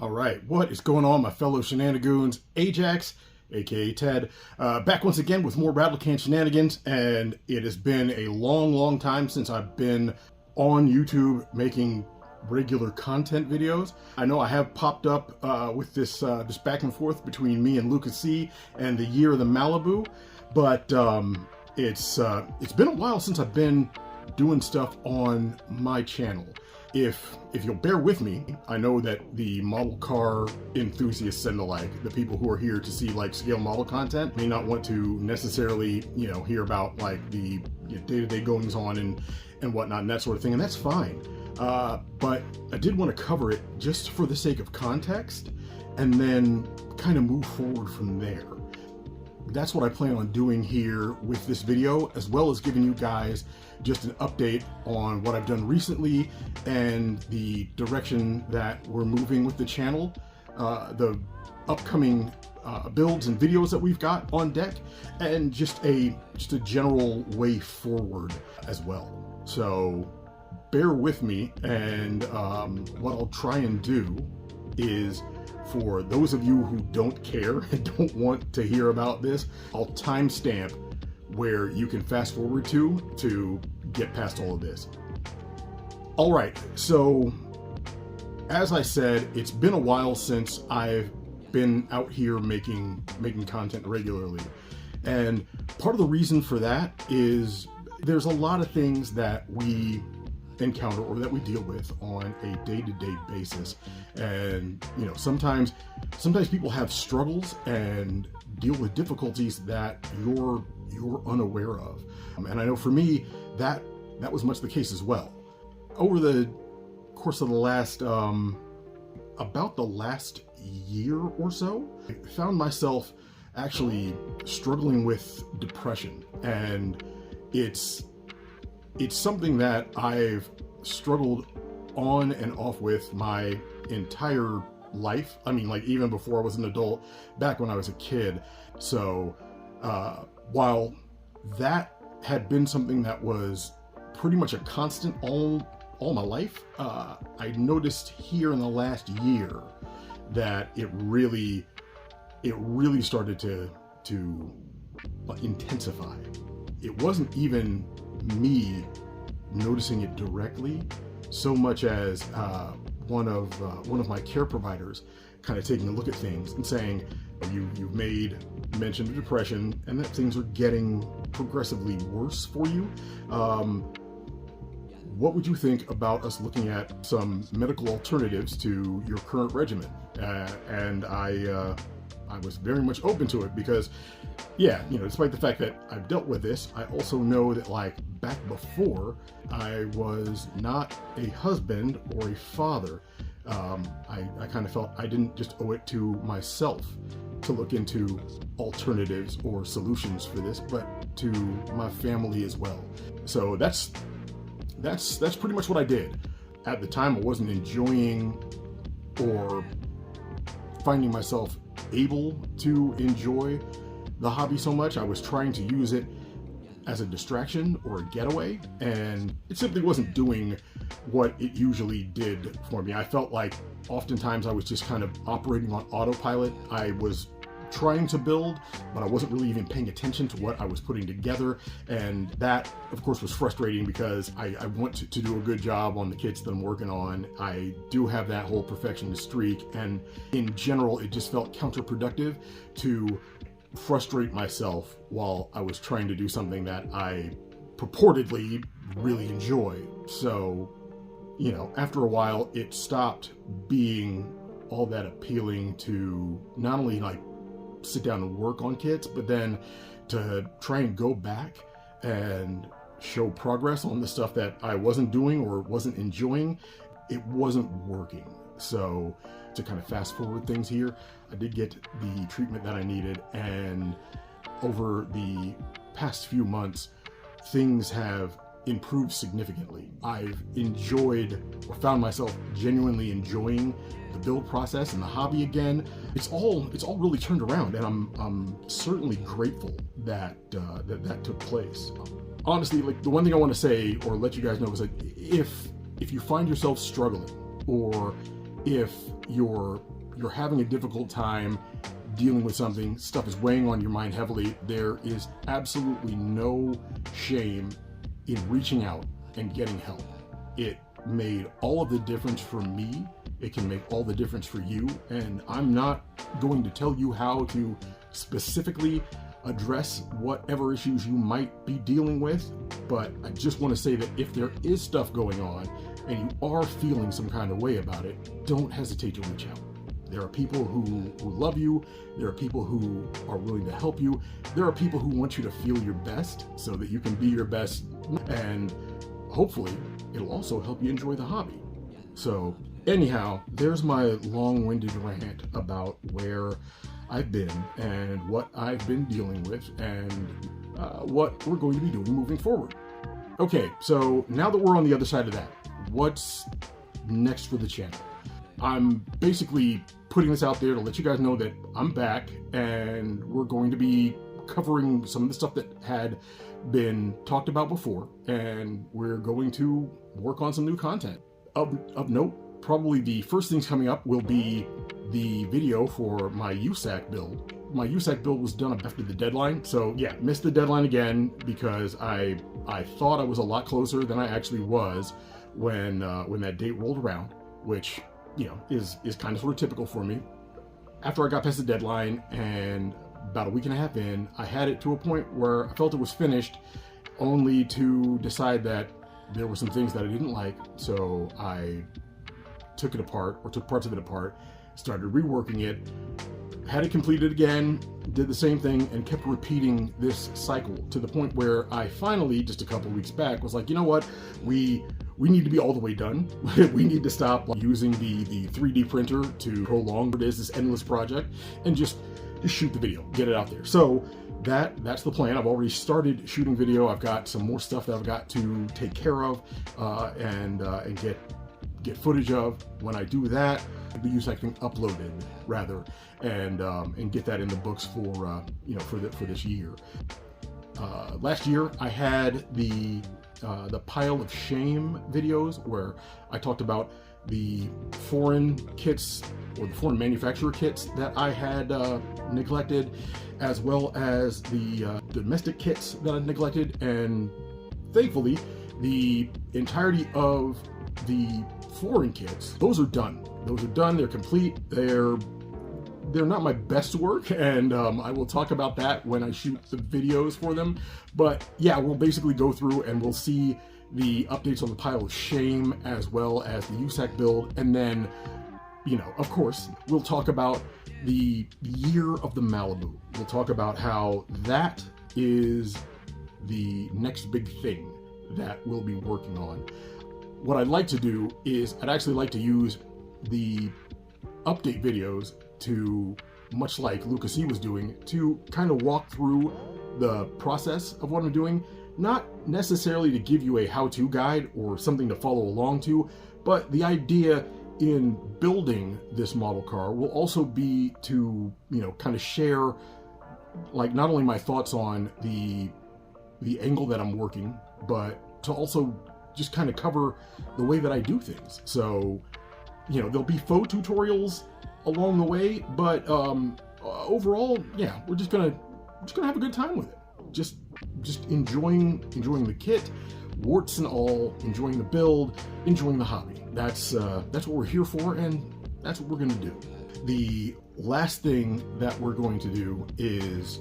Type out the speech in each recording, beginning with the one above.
Alright, what is going on, my fellow Shenanigans? Ajax, aka Ted, back once again with more Rattlecan Shenanigans, and it has been a long time since I've been on YouTube making regular content videos. I know I have popped up with this back and forth between me and Lucas C and the Year of the Malibu, but it's been a while since I've been doing stuff on my channel. If you'll bear with me, I know that the model car enthusiasts and the like, the people who are here to see like scale model content, may not want to necessarily, you know, hear about like the day-to-day goings on and whatnot and that sort of thing, and that's fine. But I did want to cover it just for the sake of context, and then kind of move forward from there. That's what I plan on doing here with this video, as well as giving you guys just an update on what I've done recently and the direction that we're moving with the channel, the upcoming builds and videos that we've got on deck, and just a general way forward as well. So bear with me, and what I'll try and do is, for those of you who don't care and don't want to hear about this, I'll timestamp where you can fast forward to get past all of this. All right, so as I said, it's been a while since I've been out here making content regularly. And part of the reason for that is there's a lot of things that we encounter or that we deal with on a day-to-day basis, and you know, sometimes people have struggles and deal with difficulties that you're unaware of, and I know for me that was much the case as well. Over the course of the last about the last year or so, I found myself actually struggling with depression, and it's something that I've struggled on and off with my entire life. I mean, like, even before I was an adult, back when I was a kid. So while that had been something that was pretty much a constant all my life, I noticed here in the last year that it really started to intensify. It wasn't even me noticing it directly so much as one of my care providers kind of taking a look at things and saying, you've made mention of depression and that things are getting progressively worse for you. What would you think about us looking at some medical alternatives to your current regimen? And I was very much open to it because, yeah, you know, despite the fact that I've dealt with this, I also know that, like, back before I was not a husband or a father, I kind of felt I didn't just owe it to myself to look into alternatives or solutions for this, but to my family as well. So that's pretty much what I did. At the time, I wasn't enjoying or finding myself able to enjoy the hobby so much. I was trying to use it as a distraction or a getaway, and it simply wasn't doing what it usually did for me. I felt like oftentimes I was just kind of operating on autopilot. I was trying to build, but I wasn't really even paying attention to what I was putting together, and that of course was frustrating because I want to do a good job on the kits that I'm working on. I do have that whole perfectionist streak, and in general it just felt counterproductive to frustrate myself while I was trying to do something that I purportedly really enjoy. So, you know, after a while it stopped being all that appealing to not only like sit down and work on kits, but then to try and go back and show progress on the stuff that I wasn't doing or wasn't enjoying. It wasn't working. So to kind of fast forward things here, I did get the treatment that I needed, and over the past few months, things have improved significantly. I've enjoyed, or found myself genuinely enjoying, the build process and the hobby again. It's all really turned around, and I'm certainly grateful that that took place. honestly, like, the one thing I want to say or let you guys know is that if you find yourself struggling, or if you're having a difficult time dealing with something, stuff is weighing on your mind heavily, there is absolutely no shame in reaching out and getting help. It made all of the difference for me. It can make all the difference for you. And I'm not going to tell you how to specifically address whatever issues you might be dealing with, but I just want to say that if there is stuff going on and you are feeling some kind of way about it, don't hesitate to reach out. There are people who love you. There are people who are willing to help you. There are people who want you to feel your best so that you can be your best, and hopefully it'll also help you enjoy the hobby. So anyhow, there's my long-winded rant about where I've been and what I've been dealing with and what we're going to be doing moving forward. Okay, so now that we're on the other side of that, what's next for the channel? I'm basically putting this out there to let you guys know that I'm back, and we're going to be covering some of the stuff that had been talked about before, and we're going to work on some new content. Of note, probably the first things coming up will be the video for my USAC build. My USAC build was done after the deadline, so yeah, missed the deadline again because I thought I was a lot closer than I actually was when that date rolled around, which, you know, is kind of sort of typical for me. After I got past the deadline and about a week and a half in, I had it to a point where I felt it was finished, only to decide that there were some things that I didn't like, so I took it apart, or took parts of it apart, started reworking it, had it completed again, did the same thing, and kept repeating this cycle to the point where I finally, just a couple weeks back, was like, you know what, we need to be all the way done. We need to stop using the 3D printer to prolong this endless project, and just shoot the video, get it out there. So that's the plan. I've already started shooting video. I've got some more stuff that I've got to take care of and get footage of. When I do that, the USAC thing uploaded rather, and get that in the books for for this year. Last year I had the pile of shame videos where I talked about the foreign kits, or the foreign manufacturer kits that I had neglected, as well as the domestic kits that I neglected. And thankfully, the entirety of the foreign kits, those are done. Those are done, they're complete, they're not my best work, and I will talk about that when I shoot the videos for them. But yeah, we'll basically go through and we'll see the updates on the pile of shame, as well as the USAC build, and then, you know, of course, we'll talk about the year of the Malibu. We'll talk about how that is the next big thing that we'll be working on. What I'd like to do is I'd actually like to use the update videos to, much like Lucas E was doing, to kind of walk through the process of what I'm doing. Not necessarily to give you a how-to guide or something to follow along to, but the idea in building this model car will also be to, you know, kind of share, like, not only my thoughts on the angle that I'm working, but to also just kind of cover the way that I do things. So, you know, there'll be faux tutorials along the way, but overall, yeah, we're just gonna have a good time with it. Just enjoying the kit, warts and all, enjoying the build, enjoying the hobby. That's what we're here for, and that's what we're gonna do. The last thing that we're going to do is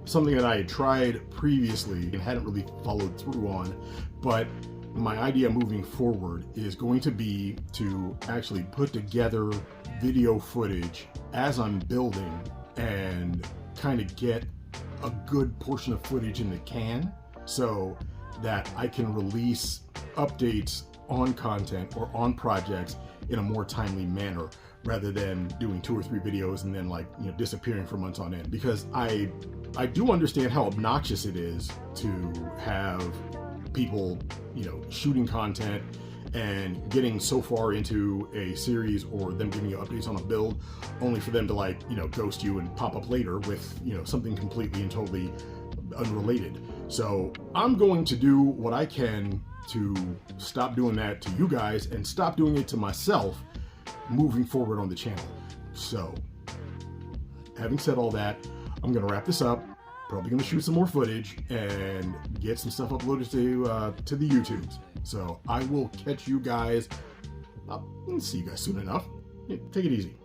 something that I had tried previously and hadn't really followed through on, but my idea moving forward is going to be to actually put together video footage as I'm building and kind of get a good portion of footage in the can, so that I can release updates on content or on projects in a more timely manner, rather than doing 2 or 3 videos and then, like, you know, disappearing for months on end. Because I do understand how obnoxious it is to have people, you know, shooting content and getting so far into a series, or them giving you updates on a build, only for them to, like, you know, ghost you and pop up later with, you know, something completely and totally unrelated. So I'm going to do what I can to stop doing that to you guys and stop doing it to myself moving forward on the channel. So having said all that, I'm going to wrap this up. Probably going to shoot some more footage and get some stuff uploaded to the YouTubes. So I will catch you guys. I'll see you guys soon enough. Take it easy.